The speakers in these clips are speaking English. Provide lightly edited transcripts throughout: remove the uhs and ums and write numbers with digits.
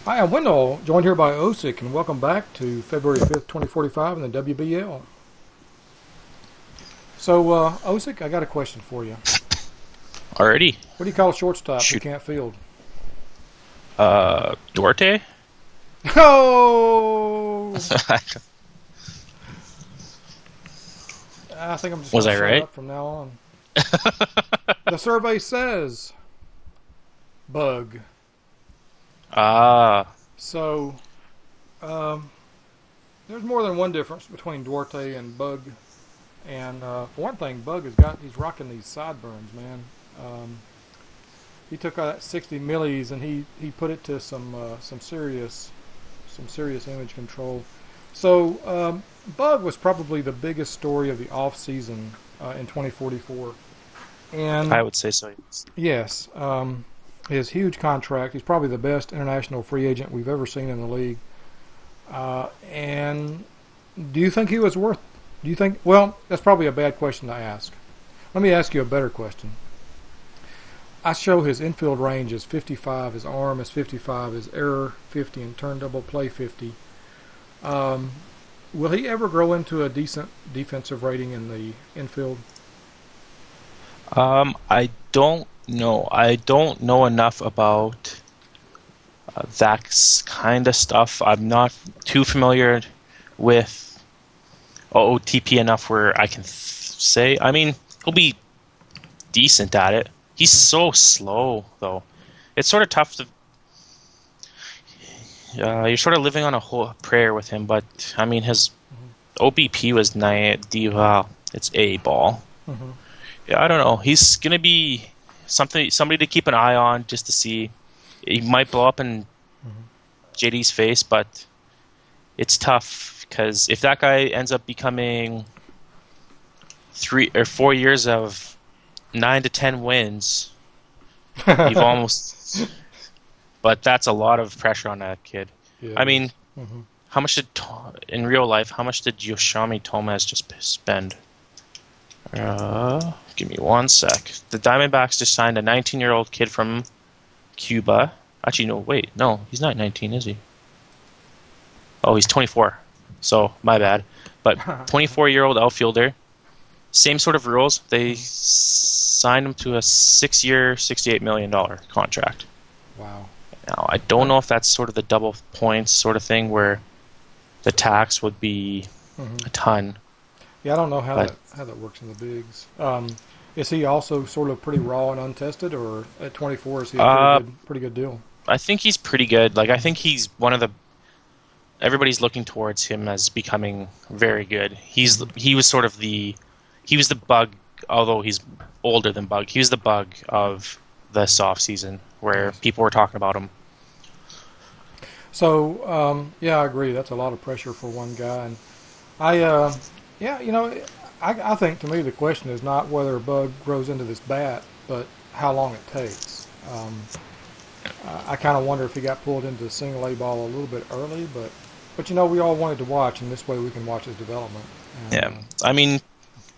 Hi, I'm Wendell, joined here by Osick, and welcome back to February 5th, 2045 in the WBL. So, Osick, I got a question for you. Already? What do you call a shortstop who Shoot. can't field? Duarte? Oh! I think I'm just Was going to I shut right? up from now on. The survey says bug. Ah, So, um, there's more than one difference between Duarte and Bug. And for one thing, he's rocking these sideburns, man. He took that 60 millis and he put it to some serious image control. So Bug was probably the biggest story of the off season in 2044. And I would say so. yes, his huge contract. He's probably the best international free agent we've ever seen in the league. And do you think he was worth? Do you think? Well, that's probably a bad question to ask. Let me ask you a better question. I show his infield range is 55, his arm is 55, his error 50, and turn double play 50. Will he ever grow into a decent defensive rating in the infield? I don't know. I don't know enough about that kind of stuff. I'm not too familiar with OOTP enough where I can say. I mean, he'll be decent at it. He's so slow, though. It's sort of tough to. You're sort of living on a whole prayer with him, but I mean, his OBP was 90. Wow, it's A ball. Mm-hmm. Yeah, I don't know. He's gonna be somebody to keep an eye on, just to see. He might blow up in JD's face, but it's tough because if that guy ends up becoming 3 or 4 years of 9 to 10 wins, you've almost. But that's a lot of pressure on that kid. Yeah, I mean, mm-hmm. how much in real life? How much did Yoshami Tomez just spend? Give me one sec. The Diamondbacks just signed a 19-year-old kid from Cuba. Actually, no, wait. No, he's not 19, is he? Oh, he's 24. So, my bad. But 24-year-old outfielder. Same sort of rules. They signed him to a 6-year, $68 million contract. Wow. Now, I don't know if that's sort of the double points sort of thing where the tax would be a ton. Yeah, I don't know how that works in the bigs. Is he also sort of pretty raw and untested, or at 24 is he a pretty good deal? I think he's pretty good. Like, I think he's one of the. Everybody's looking towards him as becoming very good. He was the bug, although he's older than Bug. He was the bug of this off season where people were talking about him. So yeah, I agree. That's a lot of pressure for one guy, and yeah, I think to me the question is not whether Bug grows into this bat, but how long it takes. I kind of wonder if he got pulled into the single A ball a little bit early, but we all wanted to watch, and this way we can watch his development. And, Yeah, I mean,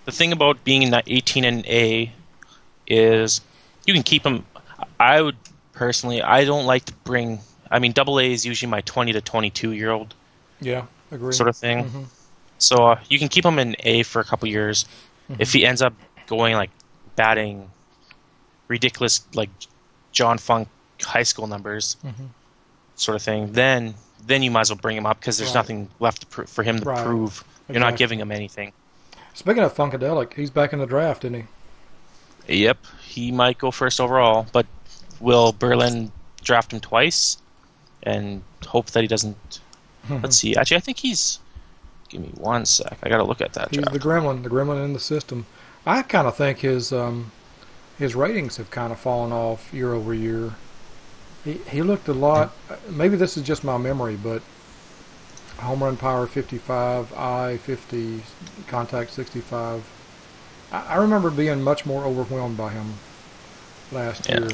the thing about being in that 18 and A is you can keep him. I would personally, I don't like to bring. I mean, Double A is usually my 20 to 22-year-old yeah, agree. sort of thing. Mm-hmm. So you can keep him in A for a couple years. Mm-hmm. If he ends up going like batting ridiculous like John Funk high school numbers, sort of thing, then you might as well bring him up because there's nothing left for him to prove. You're not giving him anything. Speaking of Funkadelic, he's back in the draft, isn't he? Yep, he might go first overall, but will Berlin draft him twice and hope that he doesn't? Let's see. Actually, I think he's. Give me one sec. I got to look at that. He's draft. the gremlin in the system. I kind of think his ratings have kind of fallen off year over year. He looked a lot. Maybe this is just my memory, but home run power 55, I 50, contact 65. I remember being much more overwhelmed by him last year.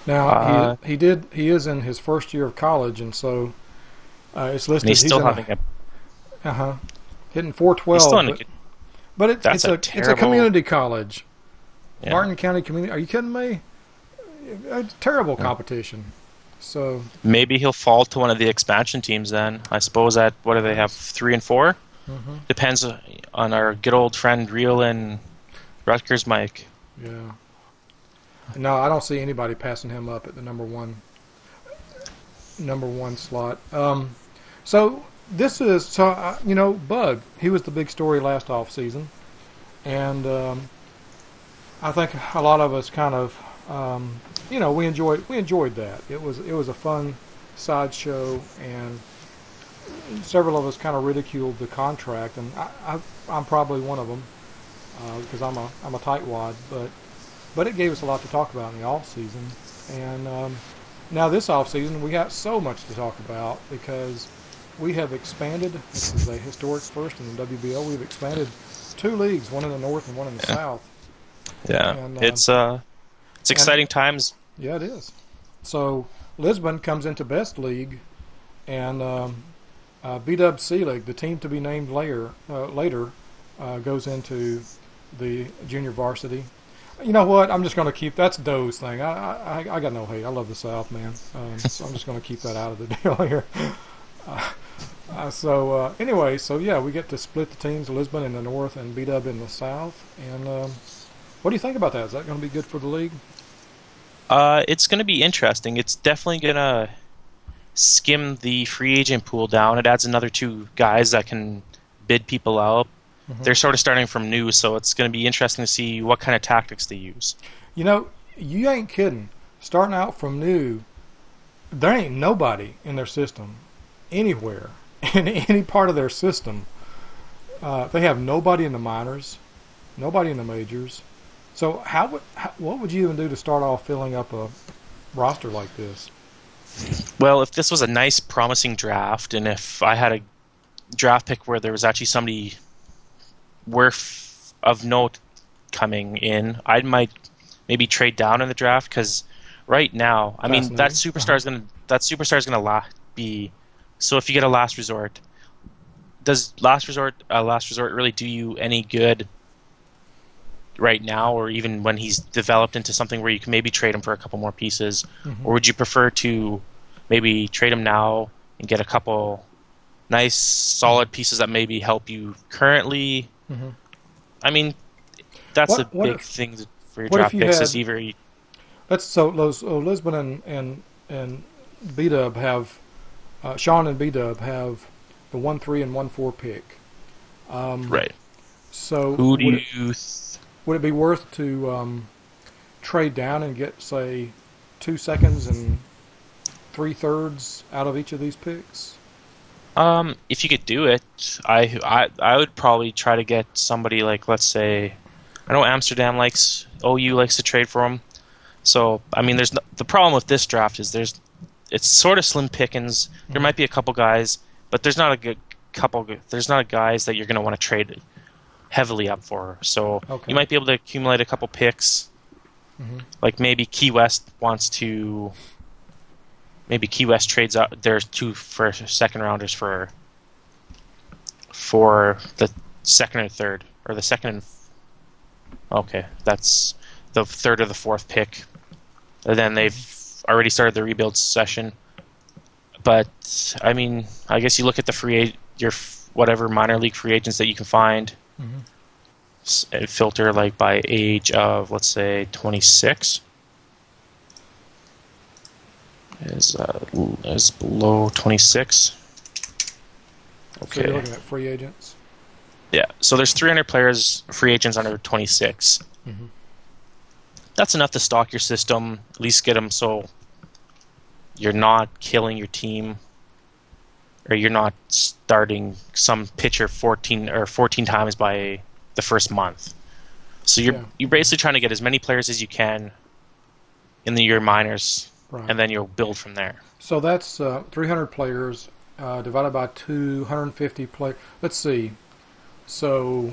Now he is in his first year of college, and so it's listed. And he's still having hitting 412. He's still in but it's a community college. Yeah. Martin County Community. Are you kidding me? It's terrible competition. So Maybe he'll fall to one of the expansion teams then. I suppose at what do they have, 3 and 4? hmm Depends on our good old friend Real and Rutgers Mike. yeah. No, I don't see anybody passing him up at the number one slot. So this is Bug. He was the big story last off season, and I think a lot of us kind of we enjoyed that. It was a fun sideshow, and several of us kind of ridiculed the contract, and I'm probably one of them because I'm a tightwad, but it gave us a lot to talk about in the off season, and now this off season we got so much to talk about because we have expanded. This is a historic first in the WBL. We've expanded 2 leagues, one in the north and one in the south. Yeah, And it's exciting times. yeah, it is. So Lisbon comes into best league, and BWC League, the team to be named later, goes into the junior varsity. You know what? I'm just going to keep that's Doe's thing. I got no hate. I love the South, man. So I'm just going to keep that out of the deal here. Anyway, so yeah, we get to split the teams: Lisbon in the north and BW in the south. And what do you think about that? Is that going to be good for the league? It's going to be interesting. It's definitely going to skim the free agent pool down. It adds another 2 guys that can bid people out. Mm-hmm. They're sort of starting from new, so it's going to be interesting to see what kind of tactics they use. You ain't kidding. Starting out from new, there ain't nobody in their system anywhere in any part of their system. They have nobody in the minors, nobody in the majors. So what would you even do to start off filling up a roster like this? Well, if this was a nice, promising draft, and if I had a draft pick where there was actually somebody worth of note coming in, I might maybe trade down in the draft because right now, I mean, that superstar is gonna be. So if you get a last resort, does last resort really do you any good right now, or even when he's developed into something where you can maybe trade him for a couple more pieces? Mm-hmm. Or would you prefer to maybe trade him now and get a couple nice, solid pieces that maybe help you currently? Mm-hmm. I mean, that's a big thing for your draft picks. Is either Lisbon and B-Dub have Sean and B-Dub have the 1-3 and 1-4 pick. Right. So who do would it be worth to trade down and get, say, 2 seconds and 3/3 out of each of these picks? If you could do it, I would probably try to get somebody like, let's say, I know Amsterdam OU likes to trade for him. So I mean, the problem with this draft is it's sort of slim pickings. There might be a couple guys, but there's not a guys that you're going to want to trade heavily up for. So okay. You might be able to accumulate a couple picks. Mm-hmm. Like maybe Key West trades out their 2 second rounders for the second and third, or the second and that's the 3rd or the 4th pick. And then they've already started the rebuild session. But I mean, I guess you look at your whatever minor league free agents that you can find, and filter like by age of, let's say, 26. Is below 26. Okay. So you're looking at free agents? Yeah. So there's 300 players, free agents under 26. Mm-hmm. That's enough to stock your system, at least get them so you're not killing your team, or you're not starting some pitcher 14 times by the first month. So you're basically trying to get as many players as you can in your minors. Right. And then you'll build from there. So that's 300 players divided by 250 players. Let's see. So.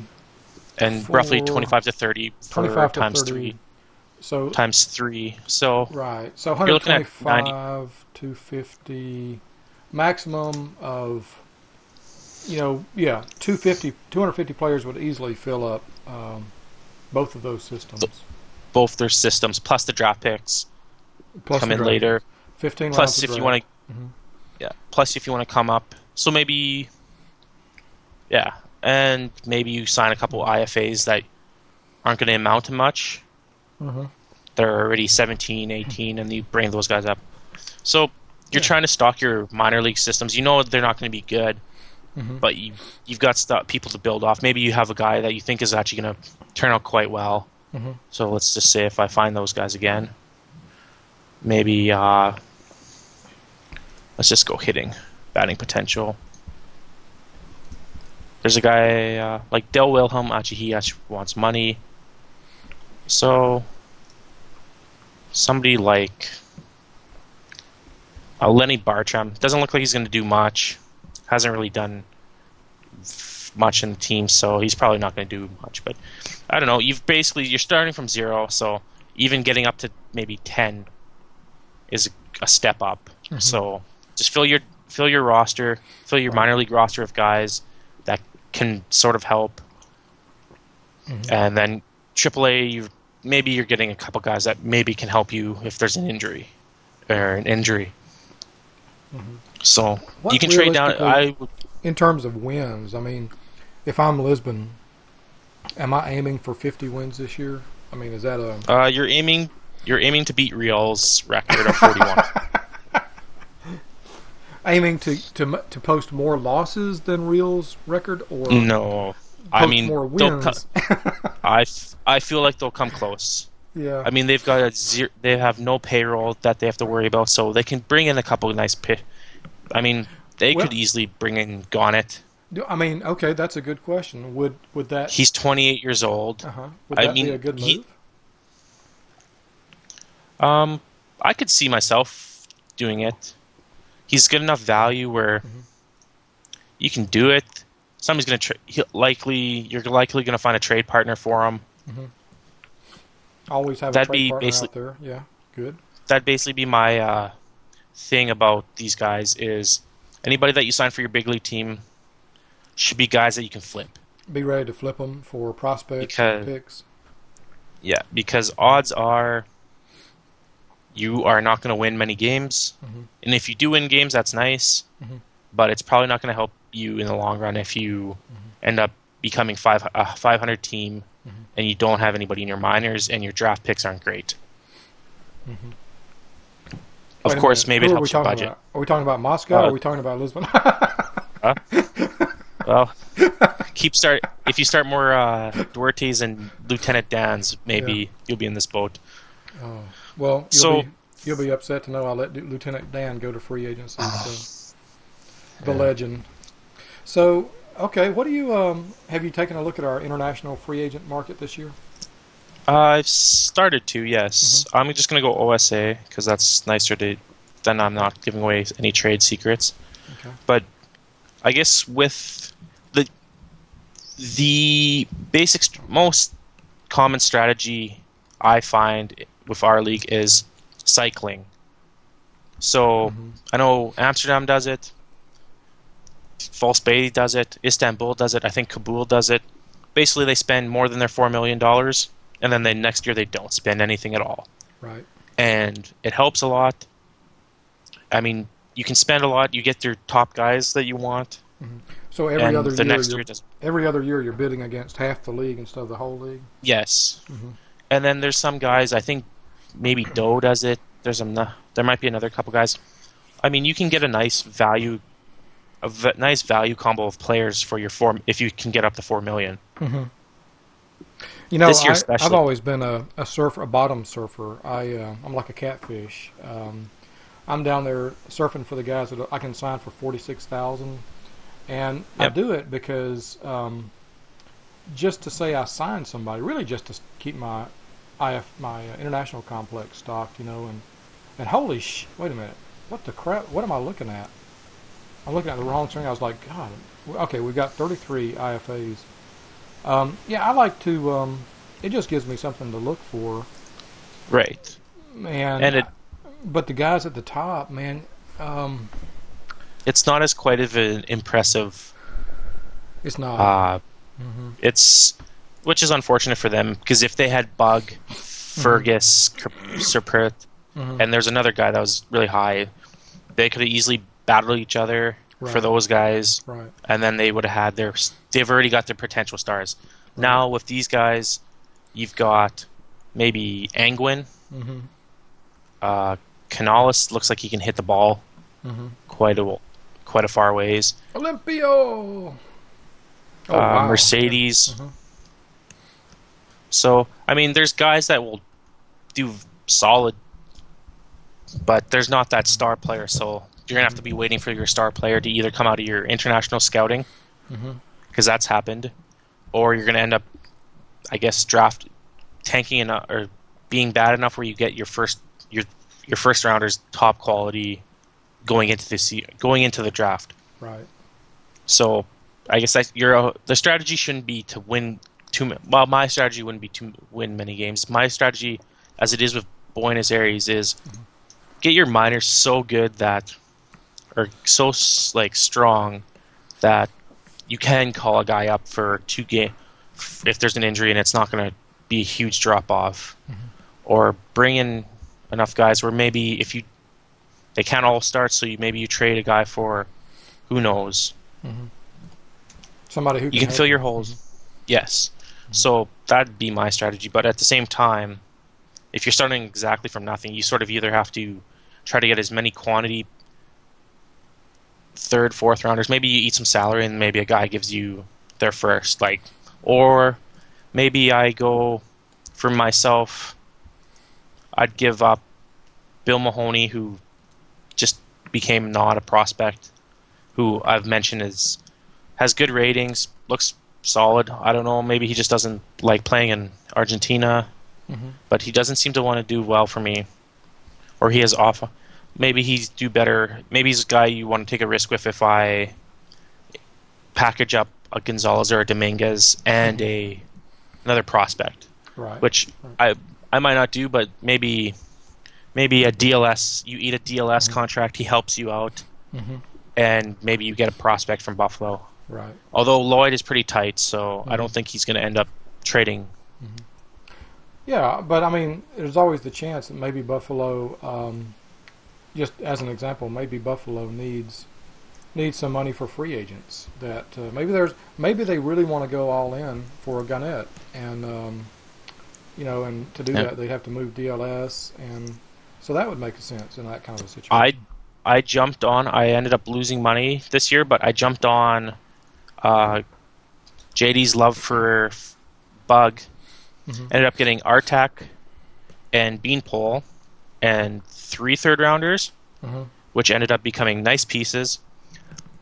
And roughly 25 to 30 per times 3. So times 3. So. Right. So 125, 250, maximum of, 250 players would easily fill up both of those systems. Both their systems, plus the draft picks. Come in later. 15 rounds Plus, of if you draft. want to, Plus, if you want to come up, so maybe, and maybe you sign a couple IFAs that aren't going to amount to much. Mm-hmm. They're already 17, 18, and you bring those guys up. So you're trying to stock your minor league systems. You know they're not going to be good, but you've got people to build off. Maybe you have a guy that you think is actually going to turn out quite well. Mm-hmm. So let's just say if I find those guys again, maybe let's just go hitting, batting potential. There's a guy like Del Wilhelm. Actually, he actually wants money. So somebody like Lenny Bartram doesn't look like he's going to do much. Hasn't really done much in the team, so he's probably not going to do much. But I don't know. You're starting from 0, so even getting up to maybe 10 is a step up. Mm-hmm. So just fill your roster, fill your minor league roster of guys that can sort of help, and then AAA. Maybe you're getting a couple guys that maybe can help you if there's an injury. So What you can trade down. In terms of wins, I mean, if I'm Lisbon, am I aiming for 50 wins this year? I mean, is that a... You're aiming to beat Real's record of 41. Aiming to post more losses than Real's record, or no? I mean, more wins. I feel like they'll come close. Yeah. I mean, they've got they have no payroll that they have to worry about, so they can bring in a couple of nice I mean, they could easily bring in Gauntlet. I mean, okay, that's a good question. Would that... He's 28 years old. Would that be a good move? I could see myself doing it. He's good enough value where you can do it. Somebody's going to you're likely going to find a trade partner for him. Always have a trade partner out there. Yeah, good. That'd basically be my thing about these guys is anybody that you sign for your big league team should be guys that you can flip. Be ready to flip them for prospects and picks. Yeah, because odds are you are not going to win many games. And if you do win games, that's nice. But it's probably not going to help you in the long run if you end up becoming a 500 team and you don't have anybody in your minors and your draft picks aren't great. Of course, maybe it helps your budget. Are we talking about Moscow or are we talking about Lisbon? Well, if you start more Duarte's and Lieutenant Dan's, maybe you'll be in this boat. Well, you'll be upset to know I let Lieutenant Dan go to free agency. So. The legend. So, okay, what do you have you taken a look at our international free agent market this year? I've started to, yes. I'm just going to go OSA because that's nicer then I'm not giving away any trade secrets. Okay. But I guess with the basic, most common strategy I find with our league is cycling. So I know Amsterdam does it. False Bay does it. Istanbul does it. I think Kabul does it. Basically, they spend more than their $4 million, and then next year they don't spend anything at all. Right. And it helps a lot. I mean, you can spend a lot. You get your top guys that you want. So every other year you're bidding against half the league instead of the whole league? Yes. And then there's some guys, I think maybe Doe does it. There might be another couple guys. I mean, you can get a nice value combo of players for your if you can get up to $4 million. You know, this year I've always been a bottom surfer. I'm like a catfish. I'm down there surfing for the guys that I can sign for $46,000, and I do it because just to say I signed somebody, really just to keep my international complex stocked, you know, and holy wait a minute, what the crap? What am I looking at? I'm looking at the wrong thing. I was like, God, okay, we've got 33 IFAs. I like to. It just gives me something to look for. Right. But the guys at the top, man. It's not as quite of an impressive. It's not. Which is unfortunate for them because if they had Bug, Fergus, Serpert, and there's another guy that was really high. They could have easily battled each other for Right. those guys, Right. and then they would have had their. They've already got their potential stars. Right. Now with these guys, you've got maybe Angwin. Mm-hmm. Canales looks like he can hit the ball Mm-hmm. quite a far ways. Olympio. Oh, wow. Mercedes. Yeah. Mm-hmm. So I mean, there's guys that will do solid, but there's not that star player. So you're gonna have to be waiting for your star player to either come out of your international scouting, Mm-hmm. because that's happened, or you're gonna end up, I guess, tanking enough or being bad enough where you get your first rounders top quality going into the draft. Right. So I guess the strategy shouldn't be to win my strategy wouldn't be to win many games. My strategy, as it is with Buenos Aires, is get your minors so good that, or so like strong that you can call a guy up for 2 games if there's an injury and it's not going to be a huge drop off, or bring in enough guys where maybe they can't all start, so maybe you trade a guy for, who knows. Mm-hmm. Somebody who You can help fill your you. holes. Yes. So that'd be my strategy. But at the same time, if you're starting exactly from nothing, you sort of either have to try to get as many quantity third, fourth rounders. Maybe you eat some salary and maybe a guy gives you their first. Or maybe I go for myself. I'd give up Bill Mahoney, who just became not a prospect, who I've mentioned has good ratings, looks solid. I don't know, maybe he just doesn't like playing in Argentina, but he doesn't seem to want to do well for me. Or he has off. Maybe he's do better. Maybe he's a guy you want to take a risk with if I package up a Gonzalez or a Dominguez and another prospect, Right. which I might not do, but maybe a DLS. You eat a DLS contract, he helps you out, Mm-hmm. and maybe you get a prospect from Buffalo. Right. Although Lloyd is pretty tight, so I don't think he's going to end up trading. Yeah, but I mean, there's always the chance that maybe Buffalo, just as an example, maybe Buffalo needs some money for free agents. That maybe they really want to go all in for a Gannett, and and to do that they have to move DLS, and so that would make sense in that kind of a situation. I ended up losing money this year, but I jumped on JD's love for Bug. Ended up getting Artak and Beanpole and 3 third rounders, which ended up becoming nice pieces.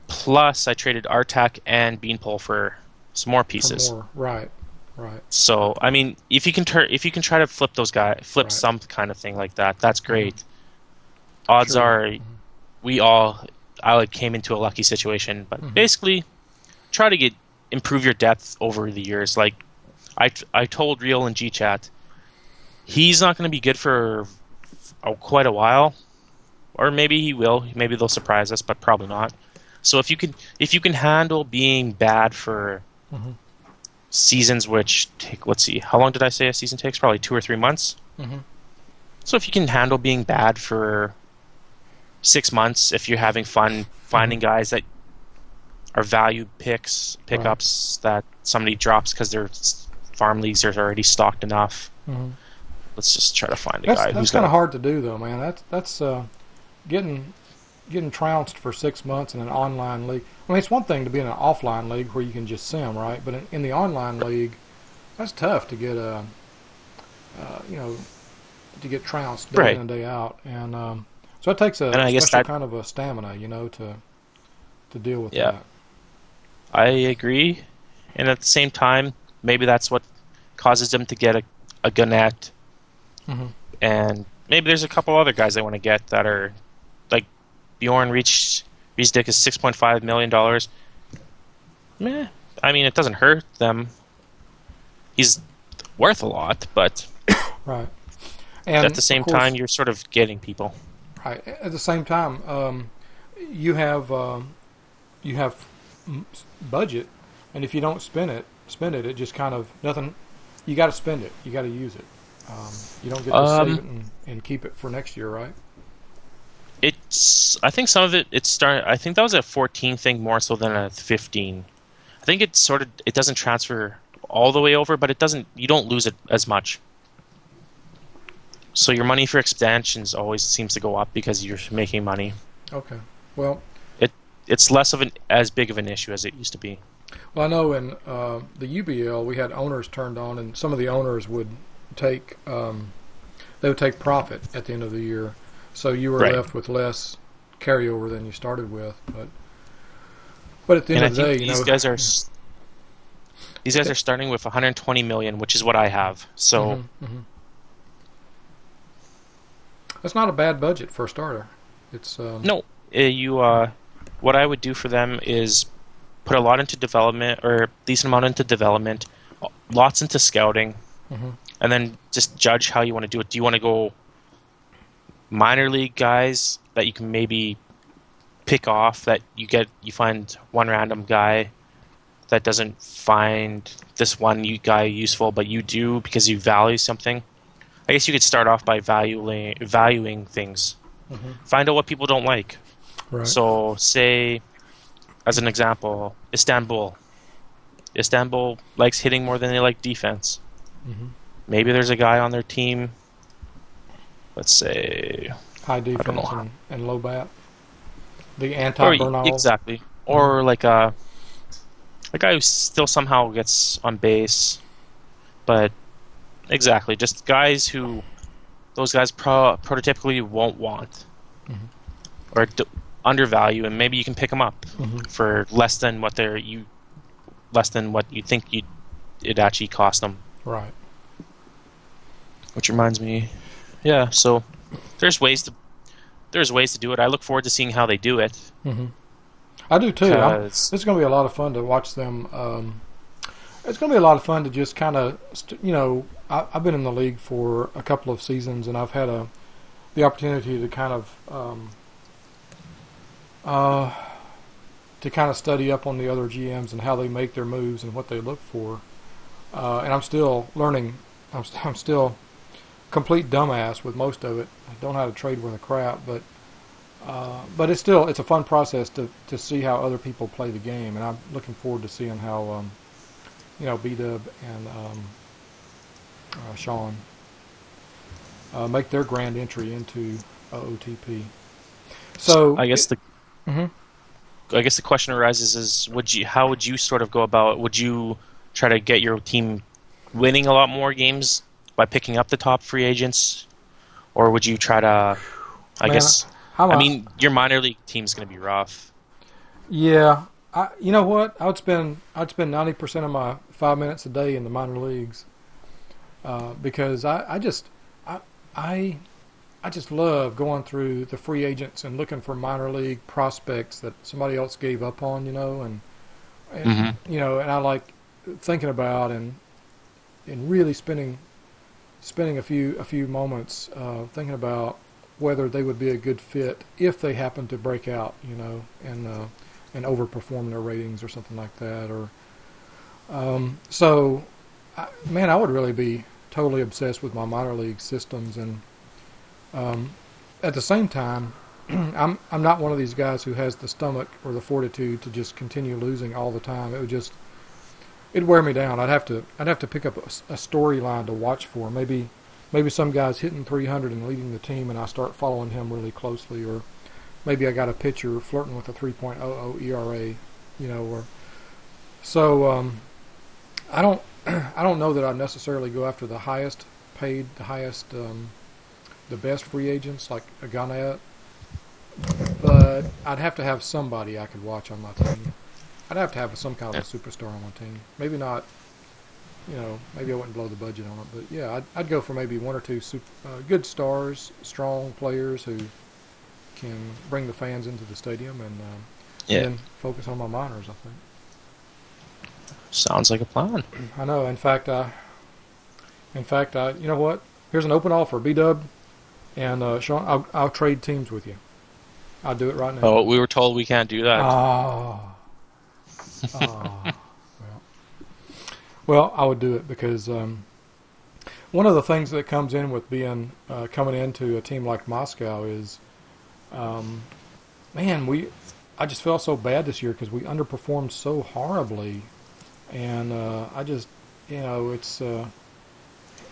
Plus, I traded Artak and Beanpole for some more pieces. For more. Right. So, I mean, if you can try to flip those guys, Right. some kind of thing like that, that's great. Odds are, I came into a lucky situation, but basically, try to improve your depth over the years. Like I told Real and G-Chat, he's not going to be good for quite a while, or maybe he will. Maybe they'll surprise us, but probably not. So if you can handle being bad for seasons, which take, let's see, how long did I say a season takes? Probably 2 or 3 months. So if you can handle being bad for 6 months, if you're having fun finding guys that are value pickups that somebody drops because their farm leagues are already stocked enough. Let's just try to find a guy That's who's kind of hard to do, though, man. That's getting trounced for 6 months in an online league. I mean, it's one thing to be in an offline league where you can just sim, right? But in the online league, that's tough to get to get trounced day in and day out, and so it takes a special kind of a stamina, to deal with that. I agree, and at the same time, maybe that's what causes them to get a Gannett, and maybe there's a couple other guys they want to get that are like Bjorn Riesdick is $6.5 million. I mean, it doesn't hurt them. He's worth a lot, but right. And at the same time, you're sort of getting people. Right. At the same time, you have budget, and if you don't spend it, it just kind of nothing. You got to spend it. You got to use it. You don't get to save it and keep it for next year, right? I think some of it, it's starting. I think that was a 14 thing more so than a 15. I think it doesn't transfer all the way over, but you don't lose it as much. So your money for expansions always seems to go up because you're making money. Okay. Well, it's less of as big of an issue as it used to be. Well, I know in the UBL we had owners turned on, and some of the owners would take profit at the end of the year, so you were left with less carryover than you started with. But at the end of the day, these guys are starting with 120 million, which is what I have. So that's not a bad budget for a starter. It's no, what I would do for them is put a lot into development, or a decent amount into development, lots into scouting, and then just judge how you want to do it. Do you want to go minor league guys that you can maybe pick off, that you find one random guy that doesn't find this one guy useful, but you do because you value something? I guess you could start off by valuing things. Find out what people don't like. Right. So, say, as an example, Istanbul. Istanbul likes hitting more than they like defense. Maybe there's a guy on their team, let's say, high defense and low bat. The anti-Bernal. Exactly. Or like a guy who still somehow gets on base. But, exactly, just guys who those guys prototypically won't want. Or undervalue, and maybe you can pick them up for less than what you think it actually cost them. Right. Which reminds me, so there's ways to do it. I look forward to seeing how they do it. I do too. It's going to be a lot of fun to watch them. It's going to be a lot of fun to just kind of, I've been in the league for a couple of seasons, and I've had the opportunity to kind of study up on the other GMs and how they make their moves and what they look for. And I'm still learning. I'm still complete dumbass with most of it. I don't know how to trade worth a crap, but it's a fun process to see how other people play the game, and I'm looking forward to seeing how B-Dub and Sean make their grand entry into OTP. So I guess the question arises is, how would you sort of go about it? Would you try to get your team winning a lot more games by picking up the top free agents, or would you try to? Your minor league team's going to be rough. Yeah, you know what? I'd spend 90% of my 5 minutes a day in the minor leagues because I just love going through the free agents and looking for minor league prospects that somebody else gave up on, and I like thinking about and really spending a few moments thinking about whether they would be a good fit if they happen to break out, and overperform their ratings or something like that. Or I would really be totally obsessed with my minor league systems, and at the same time, I'm not one of these guys who has the stomach or the fortitude to just continue losing all the time. It'd wear me down. I'd have to pick up a storyline to watch for. Maybe some guy's hitting 300 and leading the team, and I start following him really closely, or maybe I got a pitcher flirting with a 3.00 ERA, or so. I don't know that I'd necessarily go after the highest paid, the best free agents like a Gannett, but I'd have to have somebody I could watch on my team. I'd have to have some kind of a superstar on my team. Maybe not, maybe I wouldn't blow the budget on it, but yeah, I'd go for maybe one or two good stars, strong players who can bring the fans into the stadium, and then focus on my minors, I think. Sounds like a plan. I know. In fact, you know what? Here's an open offer, B-Dub, and Sean, I'll trade teams with you. I'll do it right now. Oh, we were told we can't do that. Well, I would do it because One of the things that comes in with being coming into a team like Moscow is, um, man, I just felt so bad this year because we underperformed so horribly, and I just, it's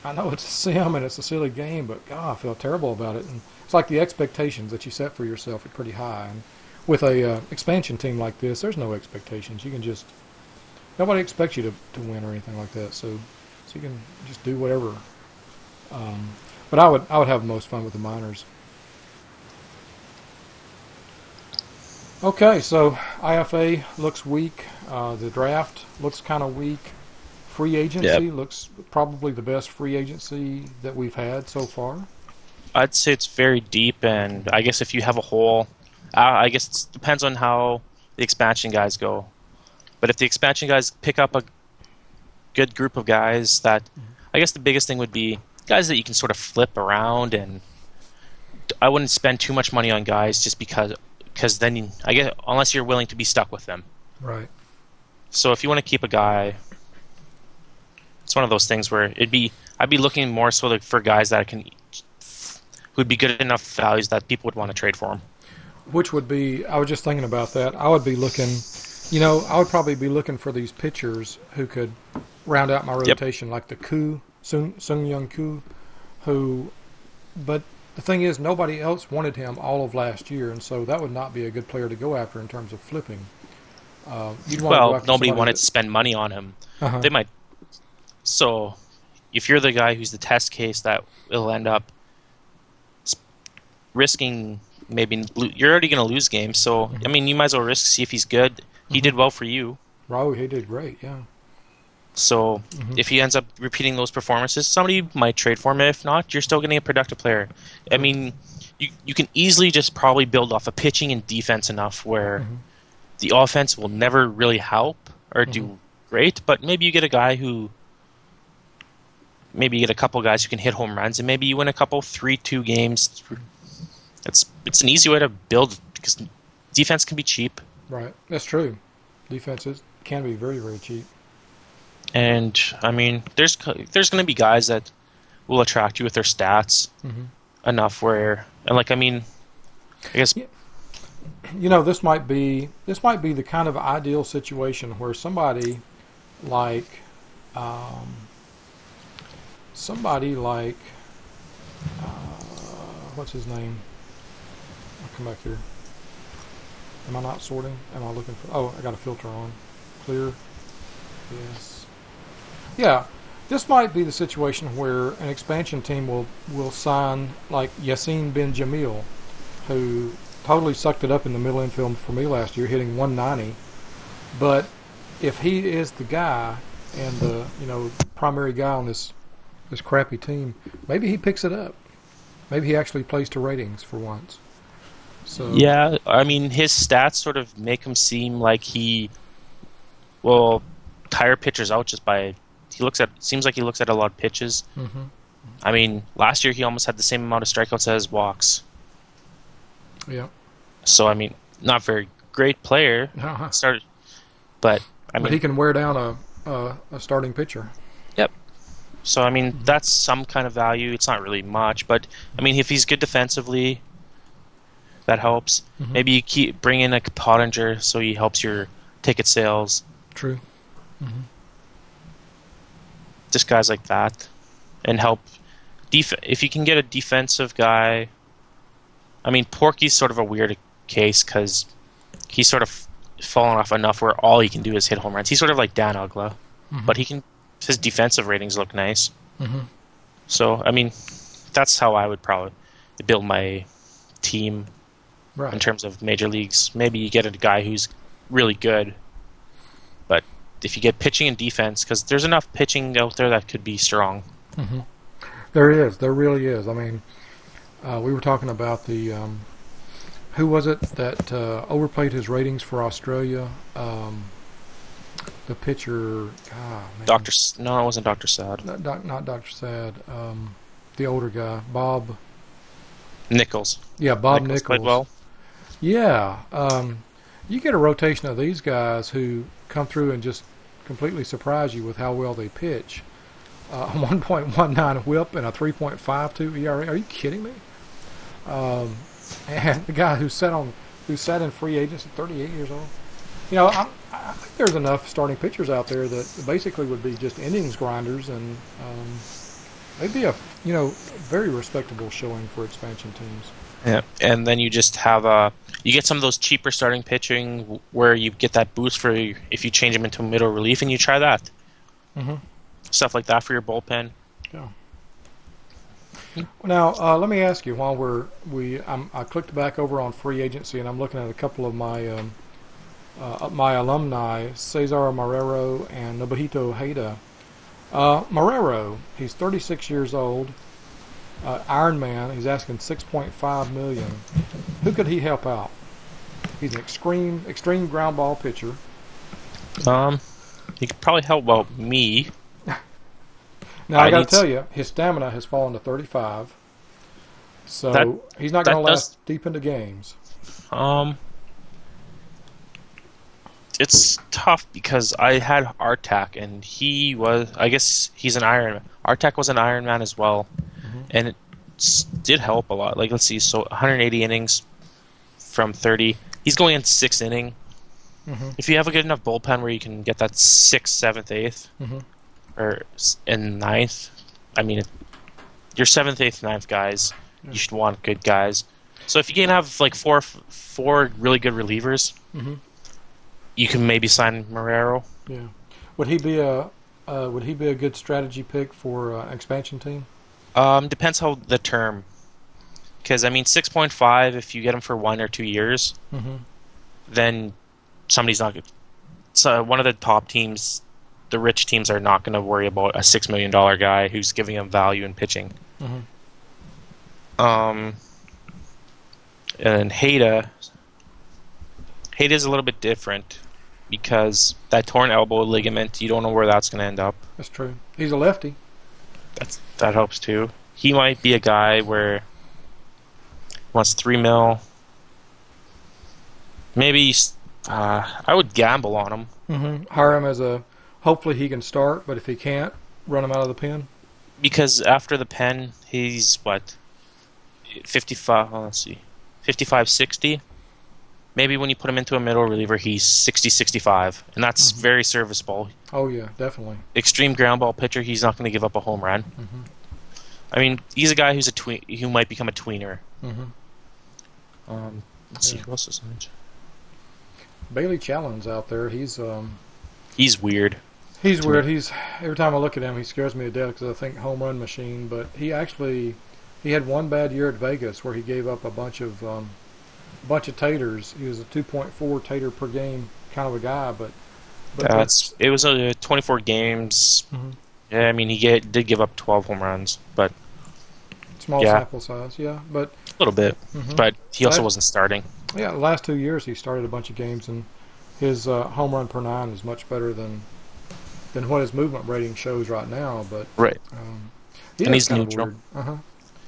I know it's a sim and it's a silly game, but God, I feel terrible about it. And it's like the expectations that you set for yourself are pretty high. And with a expansion team like this, there's no expectations. You can just nobody expects you to win or anything like that. So you can just do whatever. But I would have the most fun with the minors. Okay, so IFA looks weak. The draft looks kind of weak. Free Yep. agency looks probably the best free agency that we've had so far. I'd say it's very deep, and I guess if you have a hole, I guess it depends on how the expansion guys go. But if the expansion guys pick up a good group of guys, that I guess the biggest thing would be guys that you can sort of flip around, and I wouldn't spend too much money on guys just because then I guess unless you're willing to be stuck with them. Right. So if you want to keep a guy, it's one of those things where I'd be looking more so for guys that who'd be good enough values that people would want to trade for them. Which would be, I was just thinking about that. I would be looking, I would probably be looking for these pitchers who could round out my rotation, like the Sung Young Koo, but the thing is, nobody else wanted him all of last year, and so that would not be a good player to go after in terms of flipping. You'd want to go Well, after nobody somebody wanted to spend money on him. uh They might. So, if you're the guy who's the test case, that will end up risking maybe you're already going to lose games. So, I mean, you might as well risk see if he's good. He did well for you. Oh, he did great, yeah. So, if he ends up repeating those performances, somebody might trade for him. If not, you're still getting a productive player. I mean, you can easily just probably build off of pitching and defense enough where the offense will never really help or do great, but maybe you get a guy who maybe you get a couple guys who can hit home runs, and maybe you win a couple 3-2 games. It's an easy way to build because defense can be cheap. Right, that's true. Defenses can be very, very cheap. And I mean, there's going to be guys that will attract you with their stats enough where, and like I mean, I guess this might be the kind of ideal situation where somebody like what's his name? I'll come back here. Am I not sorting? Am I looking for? Oh, I got a filter on. Clear. Yes. Yeah. This might be the situation where an expansion team will sign like Yassine Ben Jamil, who totally sucked it up in the middle infield for me last year, hitting 190. But if he is the guy and the primary guy on this crappy team, maybe he picks it up. Maybe he actually plays to ratings for once. So yeah, I mean his stats sort of make him seem like he will tire pitchers out just by seems like he looks at a lot of pitches. I mean, last year he almost had the same amount of strikeouts as walks. Yeah. So I mean, not very great player. Started, but I mean, but he can wear down a starting pitcher. Yep. So I mean, that's some kind of value. It's not really much, but I mean, if he's good defensively, that helps. Maybe you keep bring in a Pottinger so he helps your ticket sales. True. Just guys like that, and help. If you can get a defensive guy, I mean, Porky's sort of a weird case because he's sort of fallen off enough where all he can do is hit home runs. He's sort of like Dan Ugla, but his defensive ratings look nice. So I mean, that's how I would probably build my team in terms of major leagues. Maybe you get a guy who's really good, but if you get pitching and defense, because there's enough pitching out there that could be strong. There is. There really is. I mean, we were talking about the who was it that overplayed his ratings for Australia? The pitcher. No, it wasn't Dr. Sad. Not Dr. Sad. The older guy, Bob Nichols. Yeah, Bob Nichols. Played well. Yeah. You get a rotation of these guys who come through and just completely surprise you with how well they pitch. a 1.19 WHIP, and a 3.52 ERA. Are you kidding me? Um, and the guy who sat in free agency at 38 years old. I think there's enough starting pitchers out there that basically would be just innings grinders, and they'd be a very respectable showing for expansion teams. Yeah, and then you just have you get some of those cheaper starting pitching where you get that boost for if you change them into middle relief, and you try that stuff like that for your bullpen. Yeah. Now, let me ask you. While I clicked back over on free agency, and I'm looking at a couple of my my alumni, Cesar Marrero and Nobuhito Hayda. Marrero, he's 36 years old. Iron Man, he's asking $6.5 million. Who could he help out? He's an extreme ground ball pitcher. He could probably help out me. Now I got to tell you, his stamina has fallen to 35, so he's not going to last deep into games. It's tough because I had Artak, and I guess he's an Iron Man. Artak was an Iron Man as well, and it did help a lot. Like, let's see, so 180 innings from 30. He's going in 6th inning. If you have a good enough bullpen where you can get that 6th, 7th, 8th, or in 9th, I mean, your 7th, 8th, 9th guys, you should want good guys. So if you can have like four really good relievers, you can maybe sign Marrero. Yeah, would he be a good strategy pick for an expansion team? Depends how the term. Because, I mean, 6.5, if you get him for 1 or 2 years, then somebody's not good. So one of the top teams, the rich teams, are not going to worry about a $6 million guy who's giving them value in pitching. And Hayda's a little bit different because that torn elbow ligament, you don't know where that's going to end up. That's true. He's a lefty. That helps too. He might be a guy where he wants $3 million. Maybe I would gamble on him. Hire him as hopefully he can start, but if he can't, run him out of the pen. Because after the pen, he's what? 55, let's see. 55, 60. Maybe when you put him into a middle reliever, he's 60, 65. And that's very serviceable. Oh, yeah, definitely. Extreme ground ball pitcher, he's not going to give up a home run. I mean, he's a guy who's who might become a tweener. Let's see, who else is on it? Bailey Challen's out there. He's weird. He's weird. Every time I look at him, he scares me to death because I think home run machine. But he had one bad year at Vegas where he gave up a bunch of taters. He was a 2.4 tater per game kind of a guy, but it was 24 games. Yeah, I mean, he did give up 12 home runs, but small sample size, but a little bit. But he also wasn't starting. Yeah, the last 2 years he started a bunch of games, and his home run per 9 is much better than what his movement rating shows right now. But and he's neutral.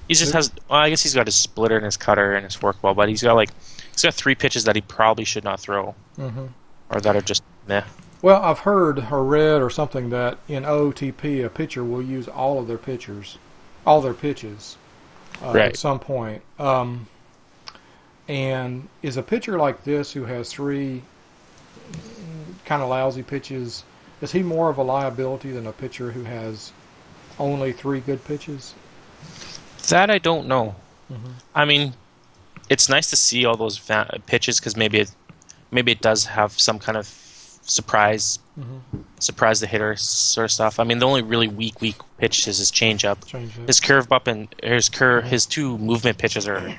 He just has. Well, I guess he's got his splitter and his cutter and his forkball, but he's got 3 pitches that he probably should not throw, or that are just meh. Well, I've heard or read or something that in OOTP a pitcher will use all their pitches, at some point. And is a pitcher like this who has 3 kind of lousy pitches, is he more of a liability than a pitcher who has only 3 good pitches? That I don't know. I mean, it's nice to see all those pitches because maybe it does have some kind of surprise the hitter sort of stuff. I mean, the only really weak pitch is his changeup. His curveball and his 2 movement pitches are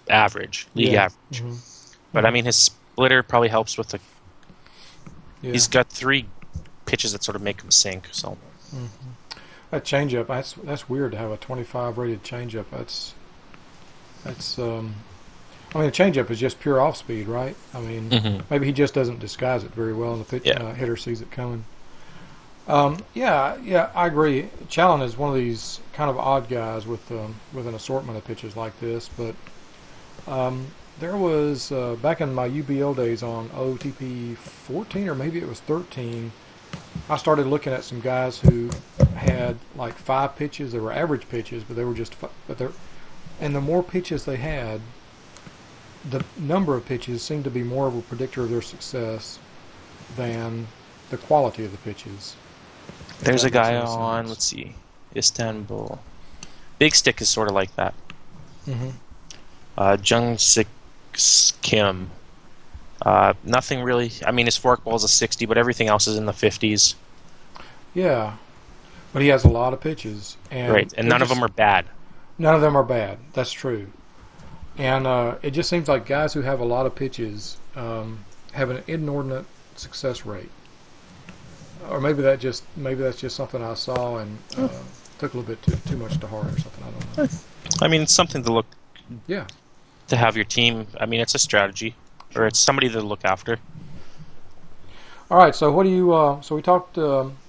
average, league average. But I mean, his splitter probably helps with the. He's got 3 pitches that sort of make him sink. So. That changeup, that's weird to have a 25 rated changeup. That's I mean, a changeup is just pure off speed, right? I mean, maybe he just doesn't disguise it very well, and the hitter sees it coming. I agree. Challen is one of these kind of odd guys with an assortment of pitches like this. But there was back in my UBL days on OTP 14 or maybe it was 13. I started looking at some guys who had like 5 pitches. They were average pitches, but they were just and the more pitches they had, the number of pitches seemed to be more of a predictor of their success than the quality of the pitches. There's a guy on, let's see, Istanbul. Big Stick is sort of like that. Mm-hmm. Jung Sik Kim. Nothing really. I mean, his forkball is a 60, but everything else is in the 50s. Yeah, but he has a lot of pitches, and right, and none of them are bad. None of them are bad. That's true. And it just seems like guys who have a lot of pitches have an inordinate success rate. Or maybe that's just something I saw and took a little bit too much to heart or something. I don't know. I mean, it's something to look. Yeah. To have your team. I mean, it's a strategy, or it's somebody to look after. All right. So what do you? So we talked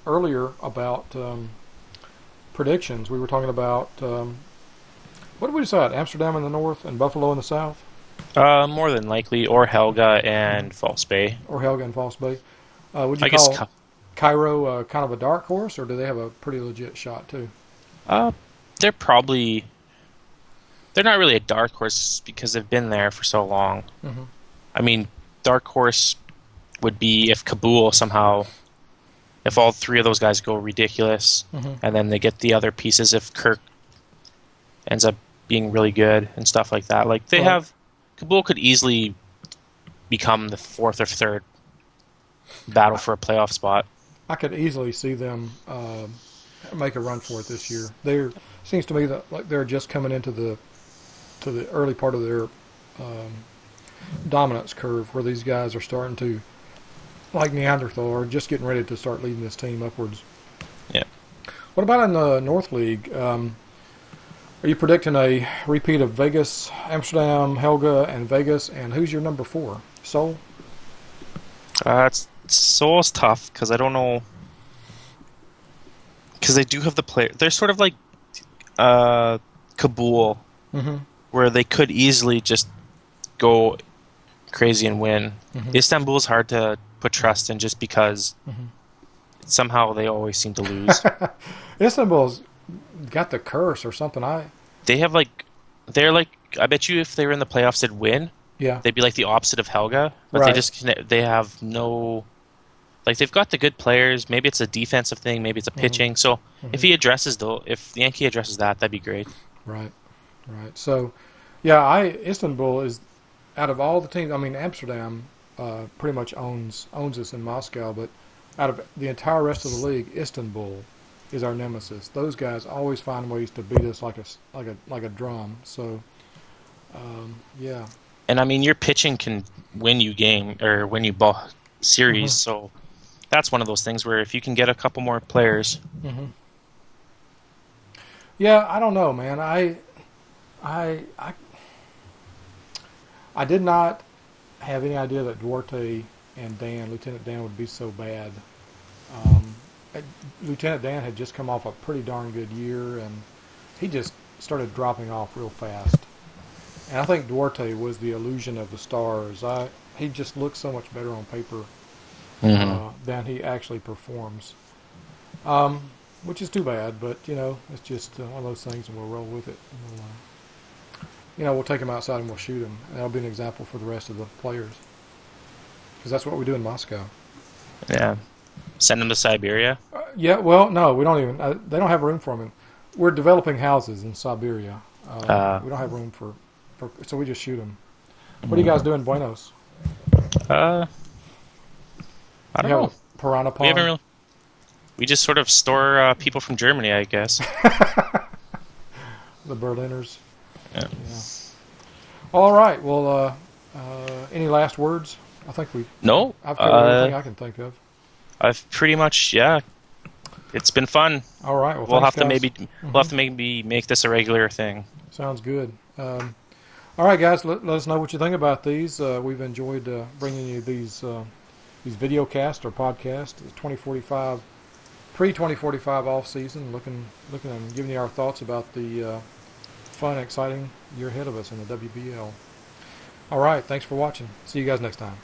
earlier about predictions. We were talking about what did we decide? Amsterdam in the north and Buffalo in the south. More than likely, or Helga and False Bay. Or Helga and False Bay. Would you I call guess Cairo kind of a dark horse, or do they have a pretty legit shot too? They're probably. They're not really a dark horse because they've been there for so long. Mm-hmm. I mean, dark horse would be if Kabul somehow, if all three of those guys go ridiculous, mm-hmm. and then they get the other pieces if Kirk ends up being really good and stuff like that. Like they have, Kabul could easily become the fourth or third battle for a playoff spot. I could easily see them make a run for it this year. There seems to me that like they're just coming into the early part of their dominance curve, where these guys are starting to, like Neanderthal, are just getting ready to start leading this team upwards. Yeah. What about in the North League? Are you predicting a repeat of Vegas, Amsterdam, Helga, and Vegas? And who's your number 4? Seoul? Seoul's tough because I don't know. Because they do have the player. They're sort of like Kabul, mm-hmm. where they could easily just go crazy and win. Mm-hmm. Istanbul's hard to put trust in just because mm-hmm. somehow they always seem to lose. Istanbul's got the curse or something. They're like, I bet you if they were in the playoffs, they'd win. Yeah. They'd be like the opposite of Helga, but right. they have no, like they've got the good players. Maybe it's a defensive thing, maybe it's a pitching. Mm-hmm. So mm-hmm. if Yankee addresses that, that'd be great. Right. So, yeah, Istanbul is, out of all the teams, I mean, Amsterdam pretty much owns us in Moscow, but out of the entire rest of the league, Istanbul is our nemesis. Those guys always find ways to beat us like a drum. So, yeah. And I mean, your pitching can win you ball series. Mm-hmm. So that's one of those things where if you can get a couple more players. Mm-hmm. Yeah, I don't know, man. I did not have any idea that Duarte and Lieutenant Dan, would be so bad. Lieutenant Dan had just come off a pretty darn good year, and he just started dropping off real fast. And I think Duarte was the illusion of the stars. He just looks so much better on paper than he actually performs, which is too bad. But it's just one of those things, and we'll roll with it. We'll take him outside and we'll shoot him. And that'll be an example for the rest of the players, because that's what we do in Moscow. Yeah, send them to Siberia. Yeah, well, no, we don't even. They don't have room for them. We're developing houses in Siberia. We don't have room for so we just shoot them. What do you guys do in Buenos? I don't know. Piranha pond. We just sort of store people from Germany, I guess. The Berliners. Yeah. All right. Well, any last words? I think I've covered everything I can think of. I've pretty much, yeah. It's been fun. All right. Well, we'll have to maybe make this a regular thing. Sounds good. All right, guys. Let us know what you think about these. We've enjoyed bringing you these video casts or podcasts. 2045, pre-2045 off season. Looking and giving you our thoughts about the fun, exciting year ahead of us in the WBL. All right. Thanks for watching. See you guys next time.